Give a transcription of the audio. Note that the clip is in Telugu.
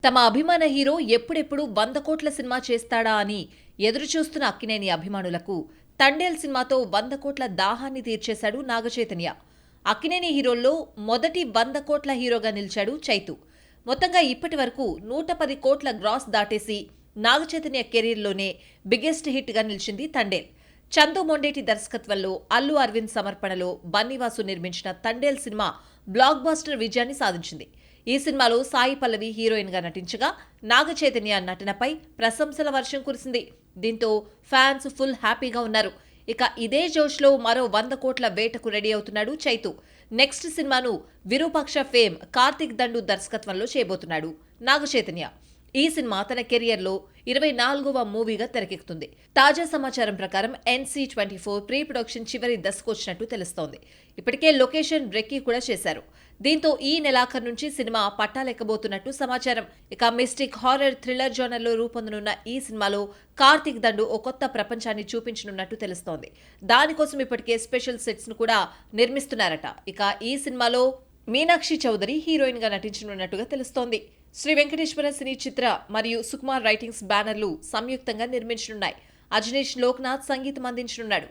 తమ అభిమాన హీరో ఎప్పుడెప్పుడు 100 కోట్ల సినిమా చేస్తాడా అని ఎదురుచూస్తున్న అక్కినేని అభిమానులకు తండేల్ సినిమాతో 100 కోట్ల దాహాన్ని తీర్చేశాడు నాగచైతన్య. అక్కినేని హీరోల్లో మొదటి 100 కోట్ల హీరోగా నిలిచాడు చైతు. మొత్తంగా ఇప్పటి వరకు 110 కోట్ల గ్రాస్ దాటేసి నాగచైతన్య కెరీర్లోనే బిగ్గెస్ట్ హిట్ గా నిలిచింది తండేల్. చందు మొండేటి దర్శకత్వంలో అల్లు అరవింద్ సమర్పణలో బన్నీవాసు నిర్మించిన తండేల్ సినిమా బ్లాక్ బాస్టర్ విజయాన్ని సాధించింది. ఈ సినిమాలో సాయి పల్లవి హీరోయిన్ గా నటించగా నాగచైతన్య నటనపై ప్రశంసల వర్షం కురిసింది. దీంతో ఫ్యాన్స్ ఫుల్ హ్యాపీగా ఉన్నారు. ఇక ఇదే జోష్లో మరో 100 కోట్ల వేటకు రెడీ అవుతున్నాడు చైతు. నెక్స్ట్ సినిమాను విరూపాక్ష ఫేమ్ కార్తిక్ దండు దర్శకత్వంలో చేయబోతున్నాడు నాగచైతన్య. ఈ సినిమా తన కెరియర్లో 24వ మూవీగా తెరకెక్కుతుంది. తాజా సమాచారం ప్రకారం NC24 ప్రీ ప్రొడక్షన్ చివరి దశకొచ్చినట్టు తెలుస్తోంది. ఇప్పటికే లొకేషన్ రెక్కీ కూడా చేశారు. దీంతో ఈ నెలాఖరు నుంచి సినిమా పట్టాలెక్కబోతున్నట్టు సమాచారం. ఇక మిస్టిక్ హారర్ థ్రిల్లర్ జోనర్లో రూపొందనున్న ఈ సినిమాలో కార్తిక్ దండు ఓ కొత్త ప్రపంచాన్ని చూపించనున్నట్టు తెలుస్తోంది. దానికోసం ఇప్పటికే స్పెషల్ సెట్స్ ను కూడా నిర్మిస్తున్నారట. ఇక ఈ సినిమాలో మీనాక్షి చౌదరి హీరోయిన్ గా నటించనున్నట్టుగా తెలుస్తోంది. శ్రీ వెంకటేశ్వర సినీ చిత్ర మరియు సుకుమార్ రైటింగ్స్ బ్యానర్లు సంయుక్తంగా నిర్మించనున్నాయి. అజనీష్ లోక్నాథ్ సంగీతం అందించనున్నాడు.